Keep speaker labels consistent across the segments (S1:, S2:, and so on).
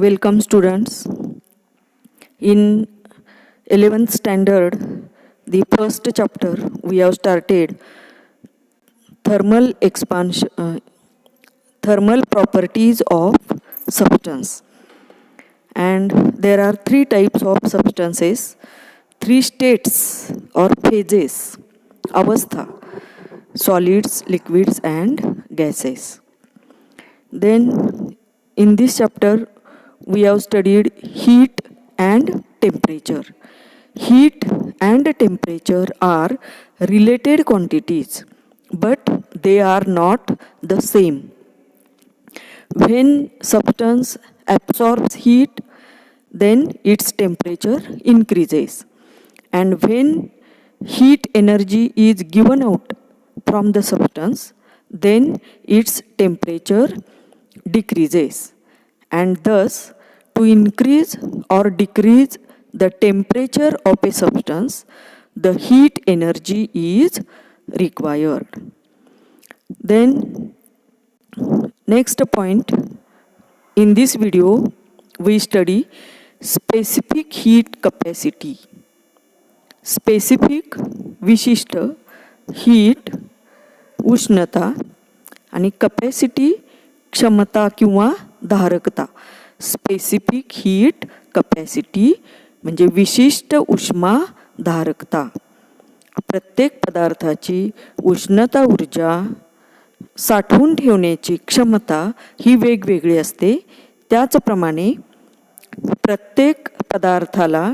S1: Welcome students. In 11th standard, the first chapter we have started thermal properties of substance. And there are three types of substances, three states or phases, avastha, solids, liquids and gases. Then in this chapter we have studied heat and temperature. Heat and temperature are related quantities, but they are not the same. When substance absorbs heat, then its temperature increases. And when heat energy is given out from the substance, then its temperature decreases. And thus, to increase or decrease the temperature of a substance, the heat energy is required. Then, next point, in this video, we study specific heat capacity. Specific विशिष्ट heat उष्णता आणि capacity क्षमता किंवा धारकता. Specific heat capacity म्हणजे विशिष्ट उष्मा धारकता. प्रत्येक पदार्थाची उष्णता ऊर्जा साठवून ठेवण्याची क्षमता ही वेगवेगळी असते. त्याचप्रमाणे प्रत्येक पदार्थाला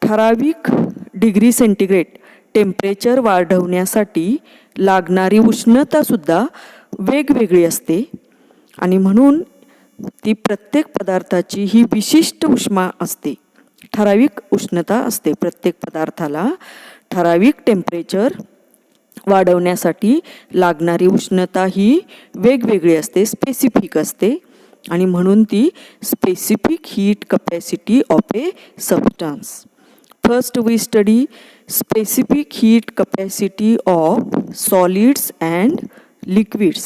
S1: ठराविक डिग्री सेंटीग्रेड टेम्परेचर वाढवण्यासाठी लागणारी उष्णता सुद्धा वेगवेगळी असते आणि म्हणून ती प्रत्येक पदार्थाची ही विशिष्ट उष्मा असते. ठराविक उष्णता असते. प्रत्येक पदार्थाला ठराविक टेम्परेचर वाढवण्यासाठी लागणारी उष्णता ही वेगवेगळी असते, स्पेसिफिक असते आणि म्हणून ती specific heat capacity of a substance. First we study specific heat capacity of solids and liquids.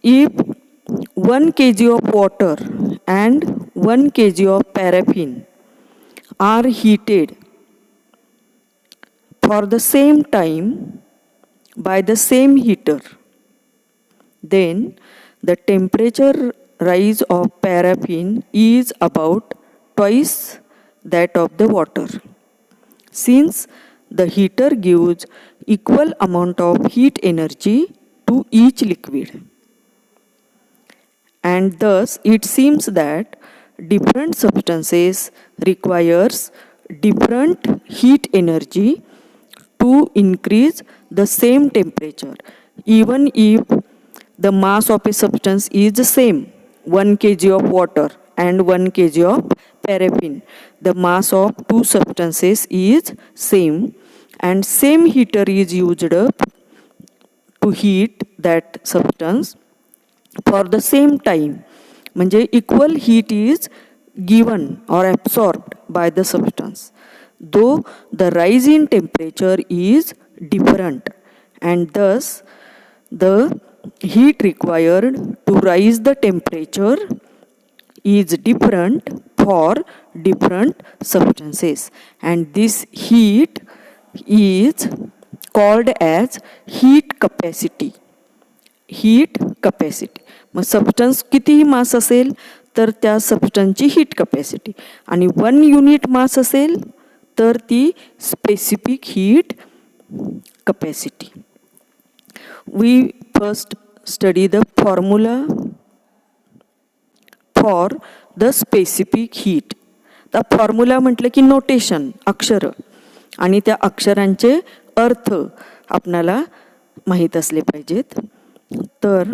S1: If 1 kg of water and 1 kg of paraffin are heated for the same time by the same heater, then the temperature rise of paraffin is about twice that of the water. Since the heater gives equal amount of heat energy to each liquid, and thus it seems that different substances requires different heat energy to increase the same temperature, even if the mass of a substance is the same, 1 kg of water and 1 kg of paraffin. The mass of two substances is same and same heater is used up to heat that substance for the same time. म्हणजे equal heat is given or absorbed by the substance, though the rise in temperature is different, and thus the heat required to rise the temperature is different for different substances, and this heat is called as heat capacity. Heat capacity. मग substance कितीही मास असेल तर त्या सबस्टन्सची heat capacity आणि 1 unit मास असेल तर ती specific heat capacity. We first study the formula for the specific heat. तर फॉर्म्युला म्हटलं की नोटेशन, अक्षर, आणि त्या अक्षरांचे अर्थ आपणाला माहीत असले पाहिजेत. तर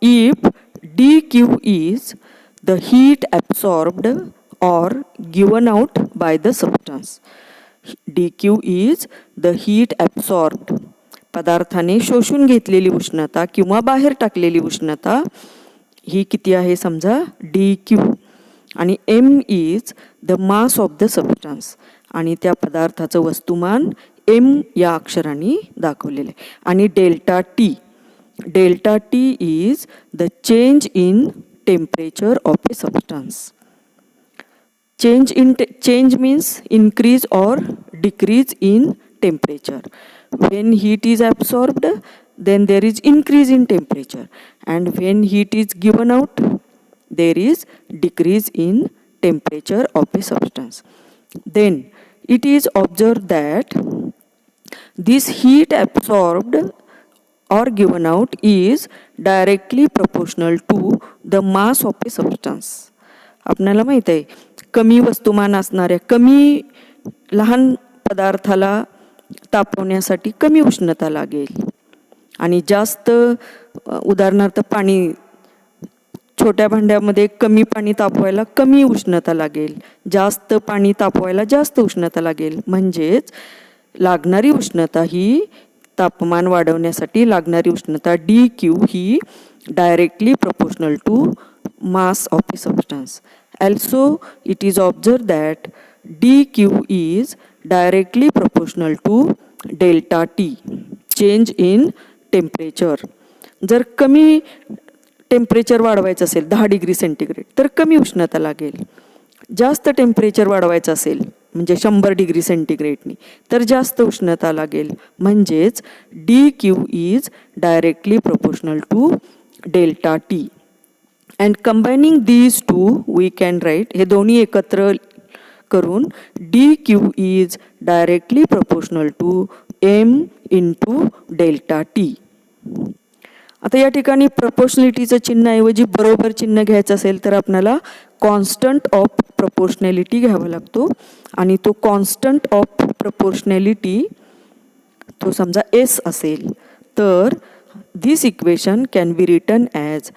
S1: if D Q is the heat absorbed or given out by the substance. D Q is the heat absorbed, पदार्थाने शोषून घेतलेली उष्णता किंवा बाहेर टाकलेली उष्णता ही किती आहे समजा डी क्यू, आणि m is the mass of the substance, आणि त्या पदार्थाचं वस्तुमान एम या अक्षराने दाखवलेलं आहे. आणि delta T Delta T is the change in temperature of a substance. Change means increase or decrease in temperature. When heat is absorbed, then there is increase in temperature, and when heat is given out, there is decrease in temperature of a substance. Then it is observed that this heat absorbed or given out is directly proportional to the mass of a substance. आपल्याला माहित आहे, कमी वस्तुमान असणाऱ्या कमी लहान पदार्थाला तापवण्यासाठी कमी उष्णता लागेल आणि जास्त उदाहरणार्थ पाणी छोट्या भांड्यामध्ये कमी पाणी तापवायला कमी उष्णता लागेल, जास्त पाणी तापवायला जास्त उष्णता लागेल. म्हणजेच लागणारी उष्णता ही तापमान वाढवण्यासाठी लागणारी उष्णता dQ ही directly proportional to mass of a substance. Also, it is observed that dQ is directly proportional to delta T, change in temperature. जर कमी टेम्परेचर वाढवायचं असेल 10 डिग्री सेंटीग्रेड तर कमी उष्णता लागेल. जास्त टेम्परेचर वाढवायचं असेल म्हणजे 100 डिग्री सेंटीग्रेडनी तर जास्त उष्णता लागेल. म्हणजेच dQ is directly proportional to delta T. And combining these two we can write, हे दोन्ही एकत्र करून dQ is directly proportional to m into delta T. आता या ठिकाणी प्रपोर्शनॅलिटीचं चिन्ह ऐवजी बरोबर चिन्ह घ्यायचं असेल तर आपल्याला कॉन्स्टंट ऑफ प्रपोर्शनॅलिटी घ्यावा लागतो आणि तो कॉन्स्टंट ऑफ प्रपोर्शनॅलिटी तो समजा S असेल तर this equation can be written as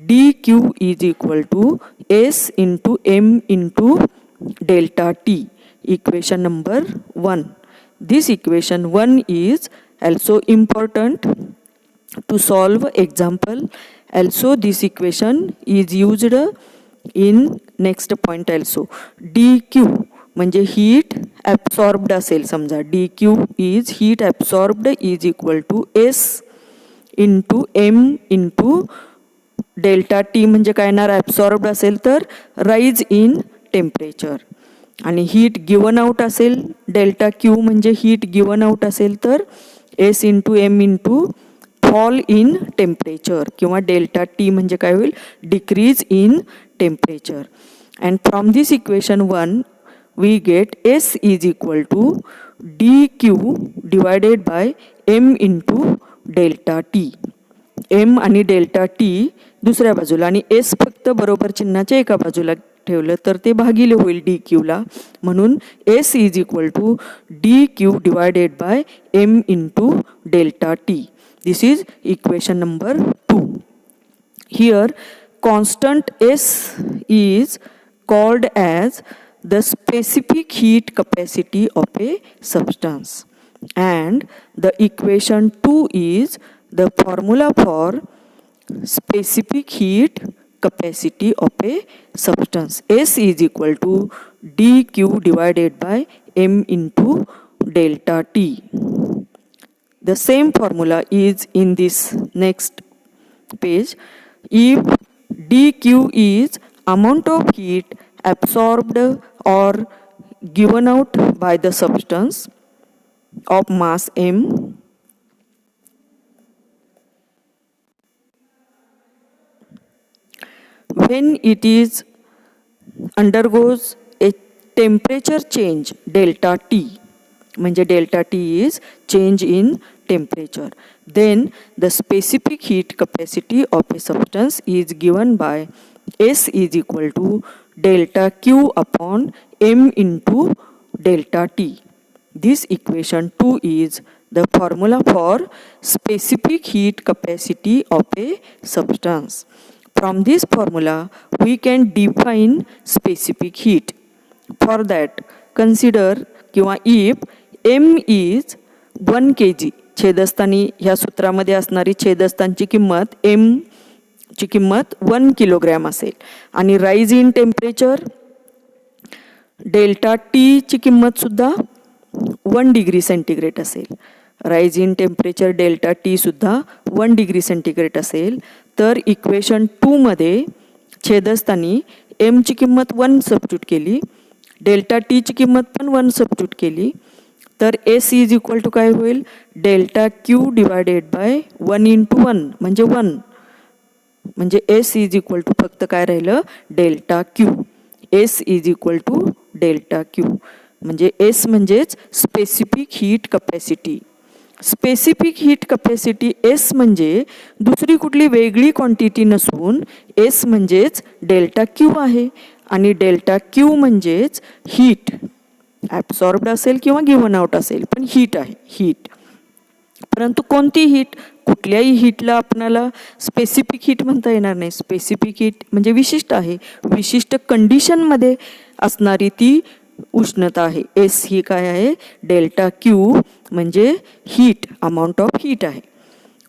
S1: dQ is equal to S into m into delta T. Equation number 1. This equation 1 is also important to solve example. Also this equation is used in next point also. dQ म्हणजे heat absorbed असेल समजा dQ is heat absorbed is equal to S into m into delta T म्हणजे काय येणार, absorbed असेल तर rise in temperature आणि heat given out असेल डेल्टा क्यू म्हणजे हीट गिवन आउट असेल तर S into m into fall in temperature किंवा डेल्टा टी म्हणजे काय होईल, decrease in temperature. And from this equation 1 we get S is equal to dQ divided by m into delta t. M आणि delta t दुसऱ्या बाजूला आणि S फक्त बरोबर चिन्हाच्या एका बाजूला ठेवलं तर ते भागिले होईल dQ ला. म्हणून S is equal to dQ divided by m into delta t. This is equation number 2. Here constant S is called as the specific heat capacity of a substance. And the equation 2 is the formula for specific heat capacity of a substance. S is equal to dQ divided by m into delta T. The same formula is in this next page. If dQ is amount of heat absorbed or given out by the substance of mass m, when it is undergoes a temperature change delta T म्हणजे delta T is change in temperature, then the specific heat capacity of a substance is given by S is equal to delta Q upon m into delta T. This equation 2 is the formula for specific heat capacity of a substance. From this formula, we can define specific heat. For that, consider किंवा if m is 1 kg, छेदस्थानी ह्या सूत्रामध्ये असणारी छेदस्थानची किंमत m ची किंमत 1 kilogram असेल आणि rise in temperature delta T ची किंमत सुद्धा 1 डिग्री सेंटीग्रेड असेल. Rise in temperature delta T सुद्धा 1 डिग्री सेंटीग्रेड असेल तर इक्वेशन 2 मध्ये छेदस्थानी एमची किंमत 1 सबस्टिट्यूट केली, डेल्टा टीची किंमत पण 1 सबस्टिट्यूट केली, तर एस इज इक्वल टू काय होईल, delta Q divided bye 1 into 1 म्हणजे 1, म्हणजे एस इज इक्वल टू फक्त काय राहिलं, delta q. S is equal to delta q म्हणजे एस म्हणजेच specific heat capacity. Specific heat capacity s म्हणजे दुसरी कुठली वेगळी क्वांटिटी नसून एस म्हणजेच डेल्टा क्यू आहे, आणि डेल्टा क्यू म्हणजेच हीट, ॲब्सॉर्ब्ड असेल किंवा गिव्हन आउट असेल, पण हीट आहे, हीट. परंतु कोणती हीट, कुठल्याही हीटला आपणाला स्पेसिफिक हीट म्हणता येणार नाही. स्पेसिफिक हीट म्हणजे विशिष्ट आहे, विशिष्ट कंडिशनमध्ये असणारी ती उष्णता आहे. एस ही काय आहे, डेल्टा क्यू म्हणजे हीट, अमाऊंट ऑफ हीट आहे.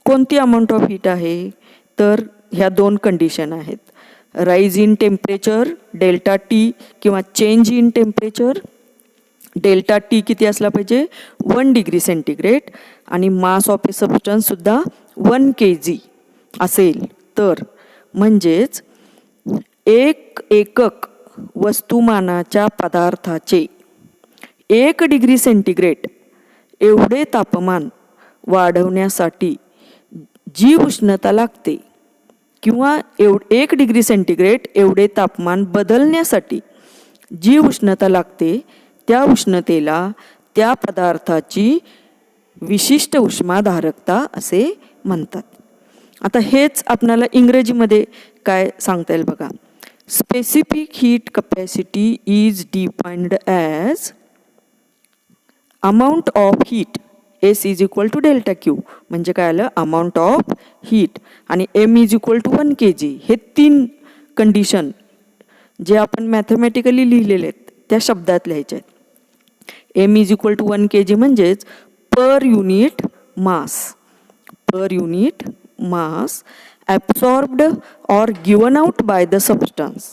S1: कोणती अमाऊंट ऑफ हीट आहे, तर ह्या 2 कंडिशन आहेत, rise in temperature delta T किंवा change in temperature. Delta T किती असला पाहिजे, 1 डिग्री सेंटीग्रेड, आणि मास ऑफ ए सबस्टन्स सुद्धा 1 kg असेल तर, म्हणजेच एक एकक वस्तुमानाच्या पदार्थाचे 1 डिग्री सेंटीग्रेड एवढे तापमान वाढवण्यासाठी जी उष्णता लागते, किंवा 1 डिग्री सेंटीग्रेड एवढे तापमान बदलण्यासाठी जी उष्णता लागते, त्या उष्णतेला त्या पदार्थाची विशिष्ट उष्माधारकता असे म्हणतात. आता हेच आपल्याला इंग्रजीमध्ये काय सांगता येईल बघा. Specific heat capacity is defined as amount of heat, S is equal to delta q म्हणजे काय आलं, अमाऊंट ऑफ हीट, आणि m is equal to 1 kg. हे 3 कंडिशन जे आपण मॅथमॅटिकली लिहिलेले आहेत त्या शब्दात लिहायचे आहेत. M is equal to 1 kg म्हणजेच per unit mass, per unit mass absorbed or given out by the substance.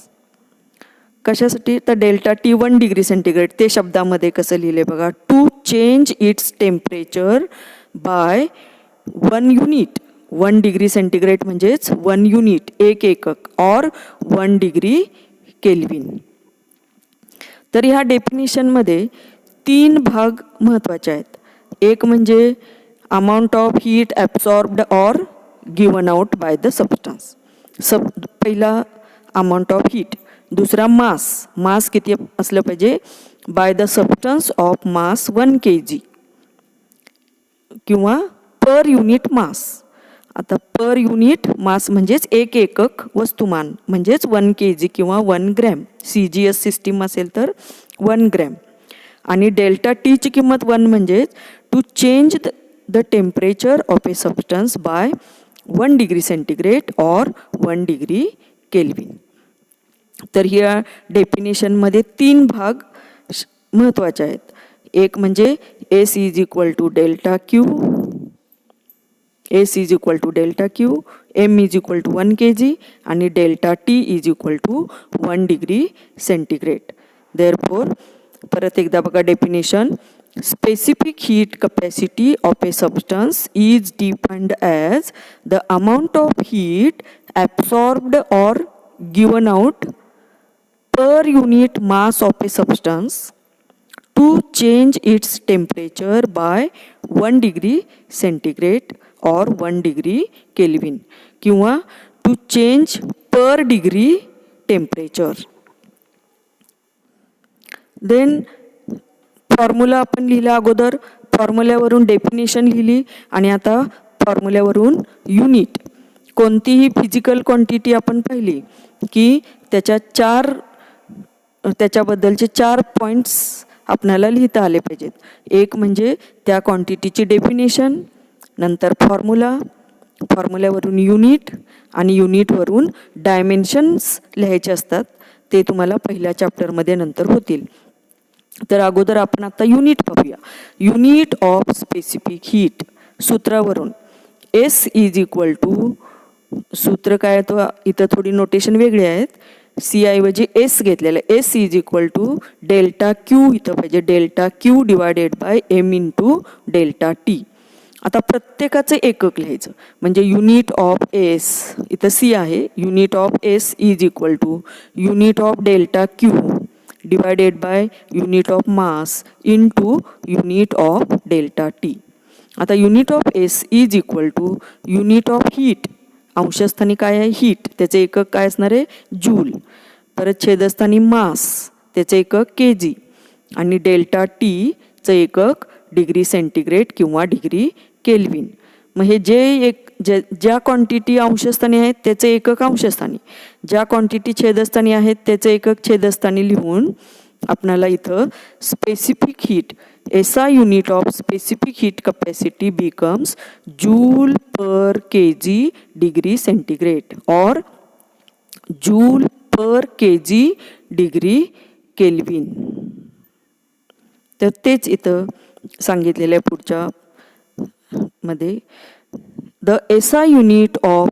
S1: कशासाठी, तर डेल्टा टी 1 डिग्री सेंटीग्रेड ते शब्दामध्ये कसं लिहिले बघा, to change its temperature by 1 unit. 1 degree centigrade म्हणजेच 1 युनिट, एक एकक, ऑर 1 डिग्री केल्विन. तर ह्या डेफिनेशनमध्ये 3 भाग महत्त्वाचे आहेत. एक म्हणजे amount of heat absorbed or given out by the substance. पहिला अमाऊंट ऑफ हीट, दुसरा मास, मास किती असलं पाहिजे, bye the substance of mass 1 kg किंवा पर युनिट मास. आता पर युनिट मास म्हणजेच एक एकक वस्तुमान म्हणजेच 1 kg किंवा 1 ग्रॅम, CGS सिस्टीम असेल तर 1 ग्रॅम. आणि डेल्टा टीची किंमत 1 म्हणजेच to change the temperature of a substance by 1 degree centigrade or 1 degree Kelvin. तर ह्या डेफिनेशनमध्ये 3 भाग महत्त्वाचे आहेत. एक म्हणजे s is equal to delta q, s is equal to delta q, m is equal to 1 kg, आणि delta t is equal to 1 degree centigrade. Therefore परत एकदा बघा definition, specific heat capacity of a substance is defined as the amount of heat absorbed or given out per unit mass of a substance to change its temperature by 1 degree centigrade or 1 degree Kelvin किंवा to change per degree temperature. Then formula आपण लिहिला अगोदर, फॉर्म्युल्यावरून definition लिहिली, आणि आता फॉर्म्युल्यावरून unit. कोणतीही physical quantity आपण पाहिली की त्याच्याबद्दलचे 4 पॉईंट्स आपल्याला लिहिता आले पाहिजेत. एक म्हणजे त्या क्वांटिटीची डेफिनेशन, नंतर फॉर्म्युला, फॉर्म्युल्यावरून युनिट, आणि युनिटवरून डायमेन्शन्स लिहायचे असतात. ते तुम्हाला पहिल्या चॅप्टरमध्ये नंतर होतील. तर अगोदर आपण आता युनिट पाहूया. युनिट ऑफ स्पेसिफिक हीट सूत्रावरून एस इज इक्वल टू, सूत्र काय तो इथं थोडी नोटेशन वेगळी आहेत, सी ऐवजी एस घेतलेलं. S is equal to delta Q इथं पाहिजे, delta Q divided by M into delta T. आता प्रत्येकाचं एकक लिहायचं. म्हणजे युनिट ऑफ एस, इथं सी आहे, unit of S is equal to unit of delta Q divided by unit of mass into unit of delta T. आता unit of S is equal to unit of heat, अंशस्थानी काय आहे heat, त्याचे एकक काय असणार आहे जूल. परत छेदस्थानी मास, त्याचे एकक के जी. आणि डेल्टा टीचं एकक डिग्री सेंटीग्रेड किंवा डिग्री केल्विन. मग हे ज्या क्वांटिटी अंशस्थानी आहेत त्याचे एकक अंशस्थानी, ज्या क्वांटिटी छेदस्थानी आहेत त्याचे एकक छेदस्थानी लिहून आपणाला इथं specific heat, SI unit of specific heat capacity becomes joule per kg degree centigrade और joule per kg degree Kelvin. तर तेच इथं सांगितलेलं आहे पुढच्या मध्ये. The SI unit of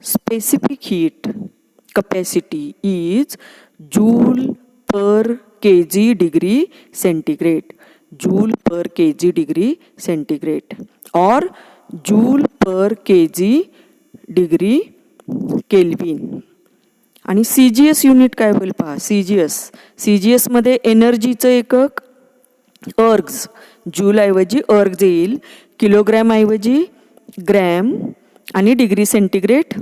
S1: specific heat capacity is joule per kg degree centigrade, joule per kg degree centigrade और joule per kg degree Kelvin. आणि CGS युनिट काय होईल पहा. CGS मध्ये एनर्जीचं एकक अर्ग्ज, जूल ऐवजी अर्ग्ज येईल, किलोग्रॅम ऐवजी ग्रॅम, आणि डिग्री सेंटीग्रेड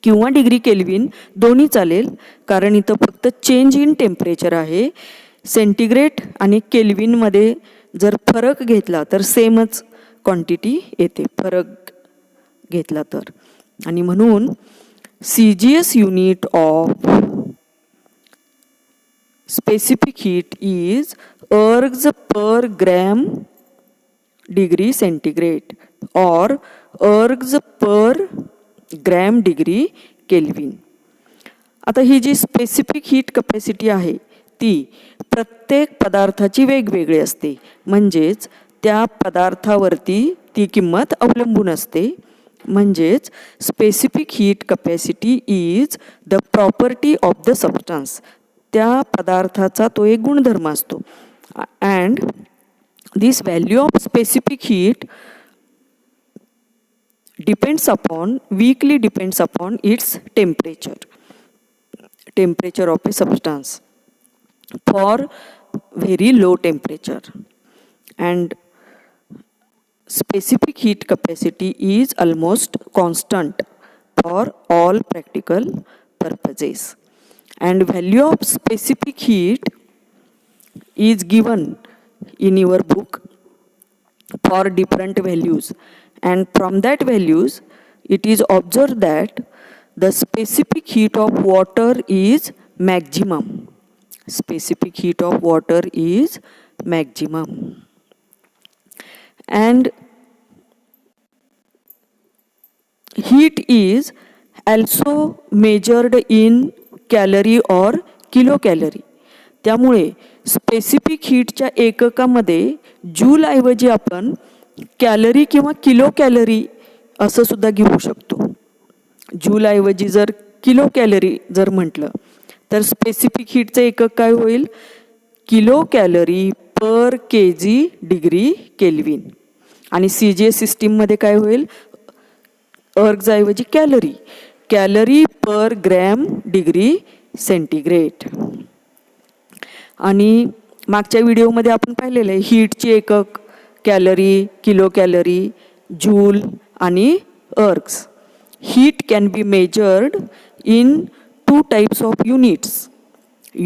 S1: किंवा डिग्री केल्विन दोन्ही चालेल, कारण इथं फक्त चेंज इन टेम्परेचर आहे. सेंटीग्रेड आणि केल्विनमध्ये जर फरक घेतला तर सेमच क्वांटिटी येते, फरक घेतला तर. आणि म्हणून CGS unit of specific heat is ergs per gram degree centigrade और ergs per gram degree Kelvin. आता ही जी स्पेसिफिक हीट कॅपॅसिटी आहे ती प्रत्येक पदार्थाची वेगवेगळी असते, म्हणजेच त्या पदार्थावरती ती किंमत अवलंबून असते. म्हणजेच specific heat capacity is the property of the substance, त्या पदार्थाचा तो एक गुणधर्म असतो. And this value of specific heat weakly depends upon its temperature of a substance for very low temperature, and specific heat capacity is almost constant for all practical purposes, and value of specific heat is given in your book for different values, and from that values it is observed that the specific heat of water is maximum. Specific heat of water is maximum, and heat is also measured in calorie or kilocalorie. त्यामुळे specific हीटच्या एककामध्ये joule ऐवजी आपण calorie किंवा kilo calorie असं सुद्धा घेऊ शकतो. Joule ऐवजी जर किलो कॅलरी जर म्हटलं तर स्पेसिफिक हीटचं एकक काय होईल kilo calorie per kg degree Kelvin. आणि CGS सिस्टीममध्ये काय होईल अर्ग्ज ऐवजी calorie, calorie per gram degree centigrade. आणि मागच्या व्हिडिओमध्ये आपण पाहिलेलं आहे हीटची एकक कॅलरी, किलो कॅलरी, जूल आणि ergs. Heat can be measured in 2 types of units.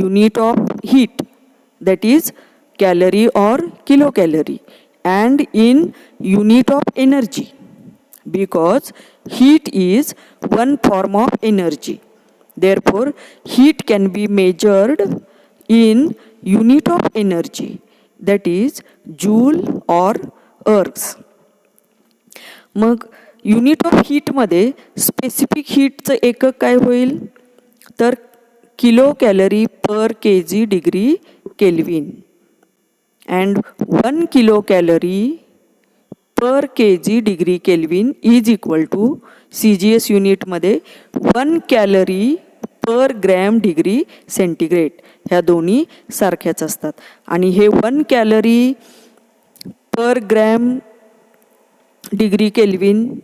S1: Unit of heat, that is calorie or kilocalorie, and in unit of energy, because heat is one form of energy. Therefore, heat can be measured in unit of energy, that is joule or ergs. मग unit of हीटमध्ये स्पेसिफिक हीटचं एकक काय होईल तर kilo calorie per kg degree Kelvin, and 1 kilo calorie per kg degree Kelvin is equal to CGS युनिटमध्ये 1 calorie per gram degree centigrade. ह्या दोन्ही सारख्याच असतात. आणि हे 1 calorie per gram degree Kelvin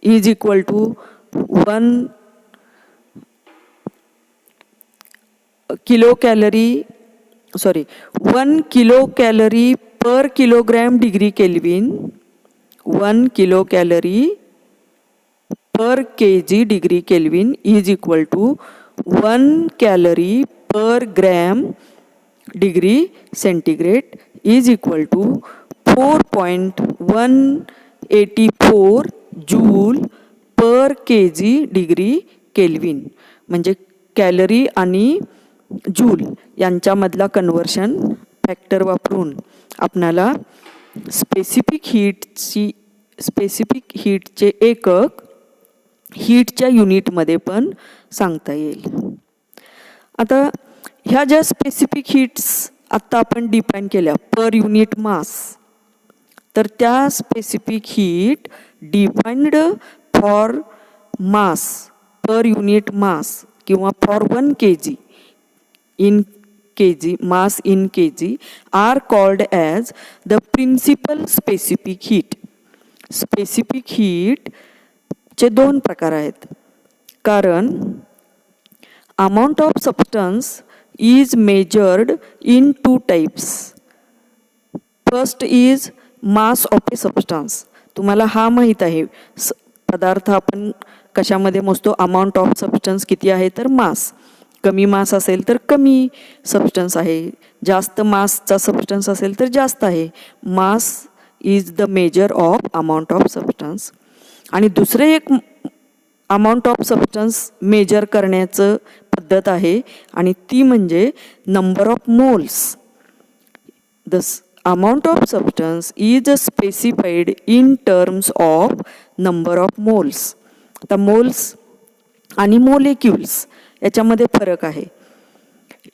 S1: is equal to 1 kilocalorie per kilogram degree Kelvin, 1 kilocalorie per kg degree Kelvin is equal to 1 calorie per gram degree centigrade is equal to 4.184 joule per kg degree Kelvin. म्हणजे calorie आणि joule यांच्यामधला conversion factor वापरून आपणाला specific हीटचे एकक हीटच्या युनिटमध्ये पण सांगता येईल. आता ह्या ज्या स्पेसिफिक हीट्स आत्ता आपण डिफाईन केल्या पर युनिट मास, तर त्या specific heat defined for mass per unit mass किंवा for 1 kg in kg mass in kg are called as the principal specific heat. Specific heat चे दोन प्रकार आहेत, कारण amount of substance is measured in 2 types. First is mass of a substance. तुम्हाला हा माहित आहे पदार्थ आपण कशामध्ये मोजतो, अमाउंट ऑफ सबस्टन्स किती आहे तर मास. कमी मास असेल तर कमी सबस्टन्स आहे, जास्त मासचा सबस्टन्स असेल तर जास्त आहे. Mass is the measure of amount of substance. आणि दुसरे एक अमाउंट ऑफ सबस्टन्स मेजर करण्याचं पद्धत आहे आणि ती म्हणजे number of moles. The amount of substance is specified in terms of number of moles. आता मोल्स आणि मोलेक्युल्स याच्यामध्ये फरक आहे.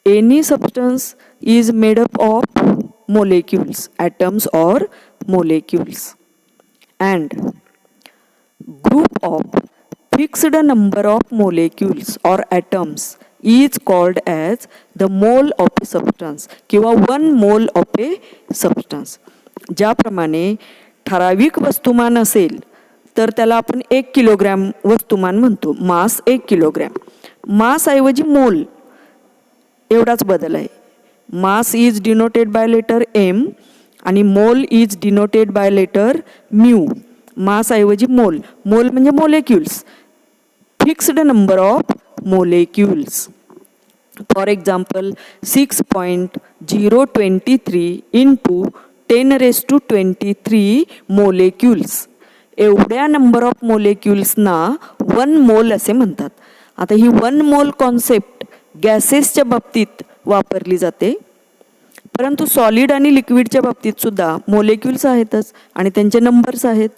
S1: Any substance is made up of molecules, atoms or molecules, and group of fixed number of molecules or atoms is called as the mole of a substance किंवा 1 mole of a substance. ज्याप्रमाणे ठराविक वस्तुमान असेल तर त्याला आपण 1 kilogram वस्तुमान म्हणतो, मास 1 किलोग्रॅम. मास ऐवजी मोल एवढाच बदल आहे. Mass is denoted by letter M आणि mole is denoted by letter mu. Mass ऐवजी मोल, मोल म्हणजे molecules, fixed number of molecules. For example, 6.023 into 10 raised to 23 molecules. एवढ्या नंबर ऑफ मोलेक्युल्सना 1 मोल असे म्हणतात. आता ही 1 मोल कॉन्सेप्ट गॅसेसच्या बाबतीत वापरली जाते, परंतु सॉलिड आणि लिक्विडच्या बाबतीत सुद्धा मोलेक्युल्स आहेतच आणि त्यांचे नंबर्स आहेत.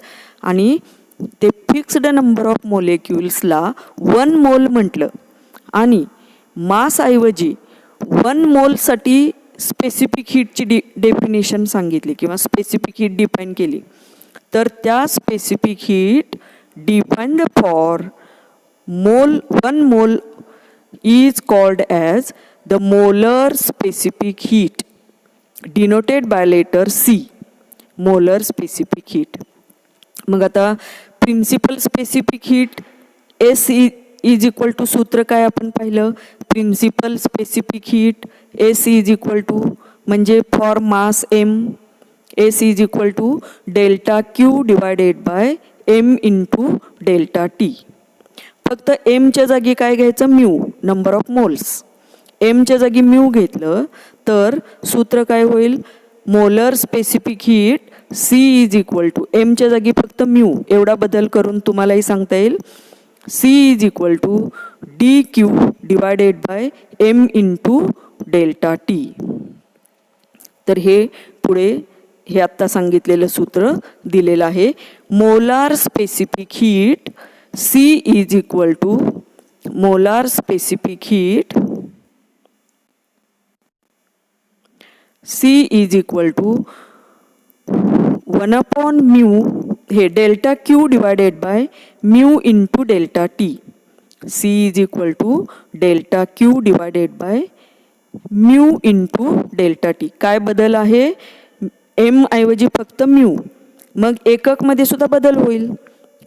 S1: आणि ते फिक्स्ड नंबर ऑफ मोलेक्युल्सला 1 मोल म्हटलं आणि मास ऐवजी 1 मोलसाठी स्पेसिफिक हीटची डेफिनेशन सांगितली किंवा स्पेसिफिक हीट डिफाईन केली, तर त्या specific heat defined for mole 1 mole is called as the molar specific heat denoted by letter C. Molar specific heat. मग आता principal specific heat S is equal to सूत्र काय आपण पाहिलं, principal specific heat S is equal to म्हणजे for mass M S is equal to delta Q divided by M into delta T. फक्त एमच्या जागी काय घ्यायचं, म्यू, नंबर ऑफ मोल्स. एमच्या जागी म्यू घेतलं तर सूत्र काय होईल, molar specific heat C is equal to एमच्या जागी फक्त म्यू एवढा बदल करून तुम्हालाही सांगता येईल, C is equal to D Q divided by M into delta T. तर हे पुढे हे आत्ता सांगितलेलं सूत्र दिलेलं आहे. Molar specific heat C is equal to molar specific heat C is equal to 1 mu हे delta Q divided by mu into delta T. C is equal to delta Q divided by mu into delta T. काय बदल आहे, M ऐवजी फक्त mu, मग एककमध्ये सुद्धा बदल होईल.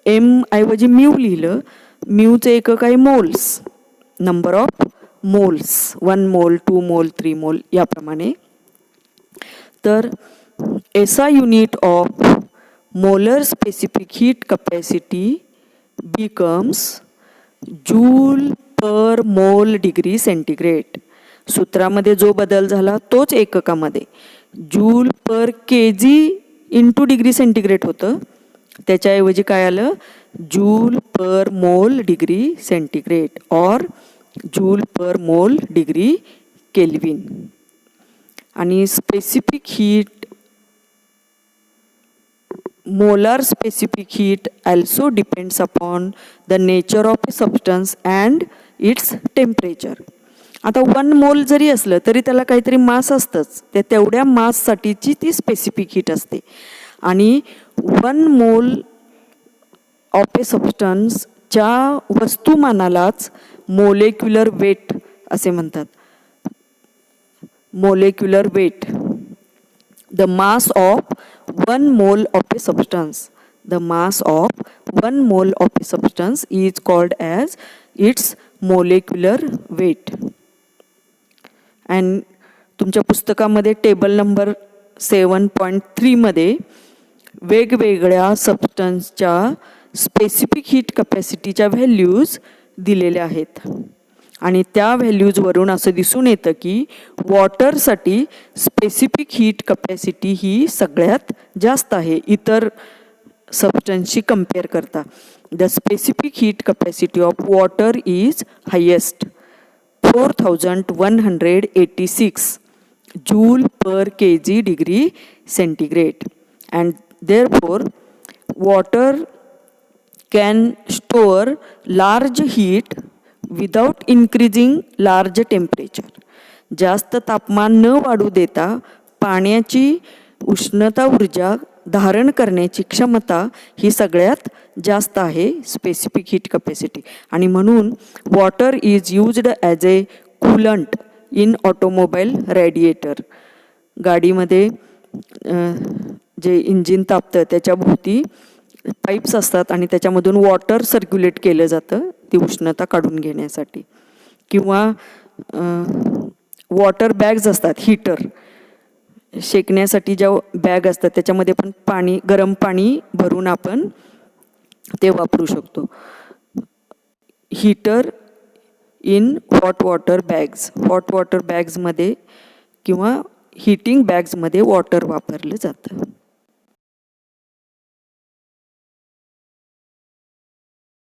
S1: एम ऐवजी म्यू लिहिलं, म्यूचं एकक आहे मोल्स, नंबर ऑफ मोल्स, 1 मोल 2 मोल 3 मोल याप्रमाणे. तर SI unit of molar specific heat capacity becomes joule per mole degree centigrade. सूत्रामध्ये जो बदल झाला तोच एककामध्ये joule per KG into degree centigrade होतं, त्याच्याऐवजी काय आलं, joule per mole degree centigrade और joule per mole degree Kelvin. आणि specific heat, molar specific heat also depends upon the nature of a substance and its temperature. आता 1 मोल जरी असलं तरी त्याला काहीतरी मास असतंच, त्या तेवढ्या माससाठीची ती स्पेसिफिक हीट असते. आणि 1 मोल ऑफ ए सबस्टन्सच्या वस्तुमानालाच मोलेक्युलर वेट असे म्हणतात. Molecular weight, the mass of 1 mole of a substance, the mass of 1 mole of a substance is called as its molecular weight. and तुमच्या पुस्तकामध्ये टेबल नंबर 7.3 मध्ये वेगवेगळ्या सबस्टन्सच्या स्पेसिफिक हीट कपॅसिटीच्या व्हॅल्यूज दिलेल्या आहेत. आणि त्या व्हॅल्यूजवरून असं दिसून येतं की वॉटरसाठी स्पेसिफिक हीट कपॅसिटी ही सगळ्यात जास्त आहे इतर सबस्टन्सशी कम्पेअर करता. The specific heat capacity of water is highest, 4186 joule per KG degree centigrade. And therefore water can store large heat without increasing large temperature. जास्त तापमान न वाढू देता पाण्याची उष्णता ऊर्जा धारण करण्याची क्षमता ही सगळ्यात जास्त आहे स्पेसिफिक हीट कपॅसिटी. आणि म्हणून water is used as A coolant in automobile radiator. गाडीमध्ये जे इंजिन तापतं त्याच्याभोवती पाईप्स असतात आणि त्याच्यामधून वॉटर सर्क्युलेट केलं जातं ती उष्णता काढून घेण्यासाठी. किंवा वॉटर बॅग्स असतात, हीटर शेकण्यासाठी ज्या बॅग असतात त्याच्यामध्ये पण पाणी, गरम पाणी भरून आपण ते वापरू शकतो. Heater in hot water bags, hot water बॅग्समध्ये किंवा हीटिंग बॅग्समध्ये वॉटर वापरलं जातं.